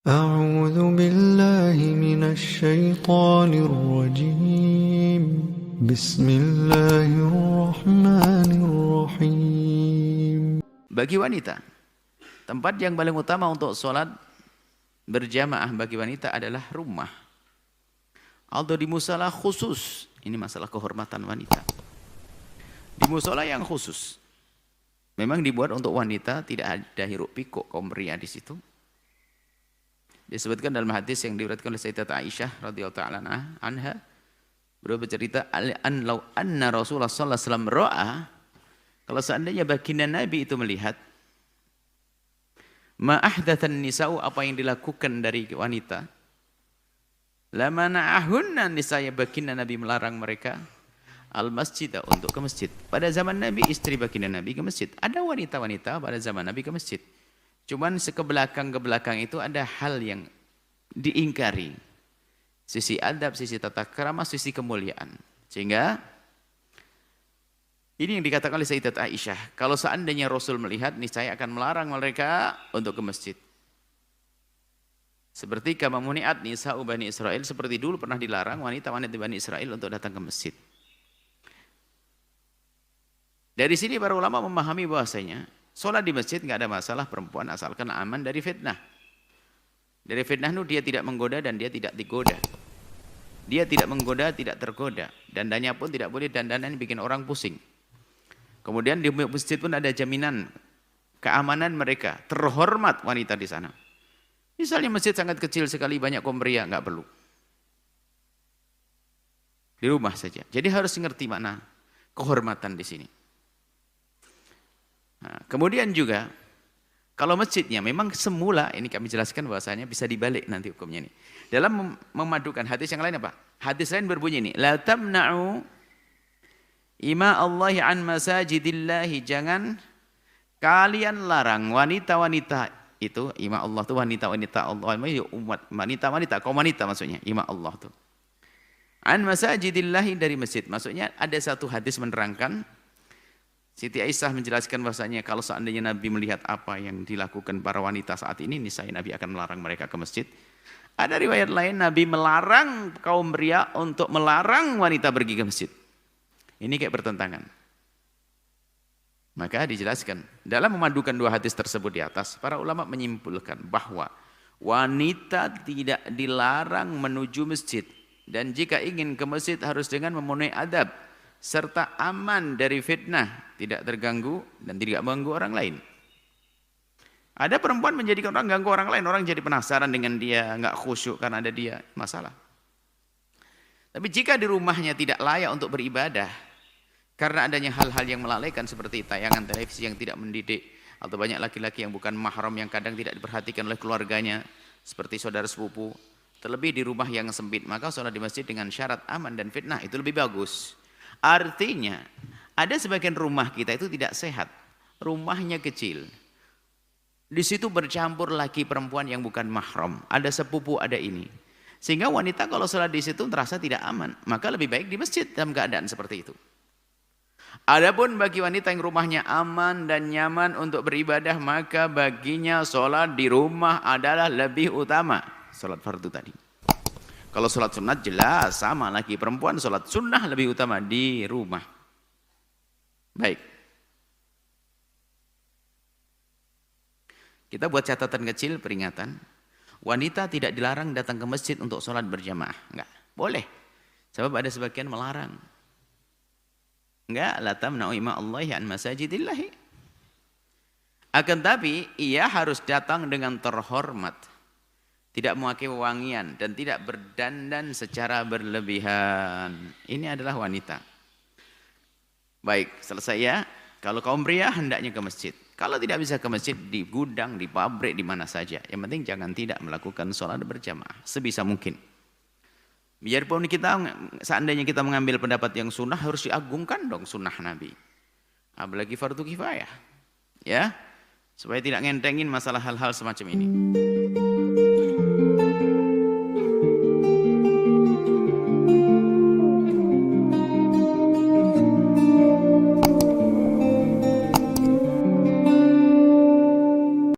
أعوذ بالله من الشيطان الرجيم بسم الله الرحمن الرحيم. Bagi wanita, tempat yang paling utama untuk sholat berjamaah bagi wanita adalah rumah. Atau di musola khusus, ini masalah kehormatan wanita. Di musola yang khusus, memang dibuat untuk wanita, tidak ada hiruk pikuk kaum pria di situ. Disebutkan dalam hadis yang diriwayatkan oleh Sayyidat Aisyah radhiyallahu ta'ala anha, beliau bercerita, law anna Rasulullah sallallahu alaihi wasallam ra'a, kalau seandainya baginda Nabi itu melihat ma ahdatsan nisa'u, apa yang dilakukan dari wanita, lama na'ahunna, nisaya baginda Nabi melarang mereka al masjid, untuk ke masjid. Pada zaman Nabi istri baginda Nabi ke masjid. Ada wanita-wanita pada zaman Nabi ke masjid. Cuman ke belakang itu ada hal yang diingkari. Sisi adab, sisi tata krama, sisi kemuliaan. Sehingga ini yang dikatakan oleh Sayyidat Aisyah, kalau seandainya Rasul melihat, niscaya akan melarang mereka untuk ke masjid. Seperti kama muni'at nisa'u Bani Israel, seperti dulu pernah dilarang wanita-wanita Bani Israel untuk datang ke masjid. Dari sini para ulama memahami bahwasanya sholat di masjid nggak ada masalah perempuan, asalkan aman dari fitnah. Dari fitnah itu dia tidak menggoda dan dia tidak digoda. Dia tidak menggoda, tidak tergoda. Dandannya pun tidak boleh dandanan yang bikin orang pusing. Kemudian di masjid pun ada jaminan keamanan mereka, terhormat wanita di sana. Misalnya masjid sangat kecil sekali, banyak kaum pria, nggak perlu. Di rumah saja. Jadi harus ngerti makna kehormatan di sini. Nah, kemudian juga kalau masjidnya memang semula, ini kami jelaskan bahwasanya bisa dibalik nanti hukumnya ini. Dalam memadukan hadis yang lain apa? Hadis lain berbunyi ini, la tamna'u ima Allahi an masajidillahi, jangan kalian larang wanita-wanita itu, ima Allah itu wanita-wanita Allah, umat wanita-wanita, kaum wanita maksudnya, ima Allah itu. An masajidillahi, dari masjid. Maksudnya ada satu hadis menerangkan, Siti Aisyah menjelaskan bahasanya kalau seandainya Nabi melihat apa yang dilakukan para wanita saat ini, niscaya Nabi akan melarang mereka ke masjid. Ada riwayat lain Nabi melarang kaum pria untuk melarang wanita pergi ke masjid. Ini kayak bertentangan. Maka dijelaskan, dalam memadukan dua hadis tersebut di atas, para ulama menyimpulkan bahwa wanita tidak dilarang menuju masjid. Dan jika ingin ke masjid harus dengan memenuhi adab, serta aman dari fitnah, tidak terganggu dan tidak mengganggu orang lain. Ada perempuan menjadikan orang ganggu orang lain, orang jadi penasaran dengan dia, nggak khusyuk karena ada dia, masalah. Tapi jika di rumahnya tidak layak untuk beribadah, karena adanya hal-hal yang melalaikan seperti tayangan televisi yang tidak mendidik, atau banyak laki-laki yang bukan mahram yang kadang tidak diperhatikan oleh keluarganya, seperti saudara sepupu, terlebih di rumah yang sempit, maka sholat di masjid dengan syarat aman dan fitnah itu lebih bagus. Artinya, ada sebagian rumah kita itu tidak sehat, rumahnya kecil. Di situ bercampur laki perempuan yang bukan mahram, ada sepupu, ada ini. Sehingga wanita kalau sholat di situ terasa tidak aman, maka lebih baik di masjid dalam keadaan seperti itu. Adapun bagi wanita yang rumahnya aman dan nyaman untuk beribadah, maka baginya sholat di rumah adalah lebih utama. Sholat fardu tadi. Kalau sholat sunat jelas sama lagi perempuan, sholat sunnah lebih utama di rumah. Baik. Kita buat catatan kecil peringatan. Wanita tidak dilarang datang ke masjid untuk sholat berjamaah. Enggak, boleh. Sebab ada sebagian melarang. Enggak, la tamna'u ima Allahi an masajidillahi. Akan tapi ia harus datang dengan terhormat. Tidak memakai wewangian dan tidak berdandan secara berlebihan. Ini adalah wanita. Baik, selesai ya. Kalau kaum pria hendaknya ke masjid. Kalau tidak bisa ke masjid, di gudang, di pabrik, di mana saja. Yang penting jangan tidak melakukan sholat berjamaah sebisa mungkin. Biarpun kita, seandainya kita mengambil pendapat yang sunnah, harus diagungkan dong sunnah Nabi. Apalagi fardu kifayah. Ya, supaya tidak ngentengin masalah hal-hal semacam ini.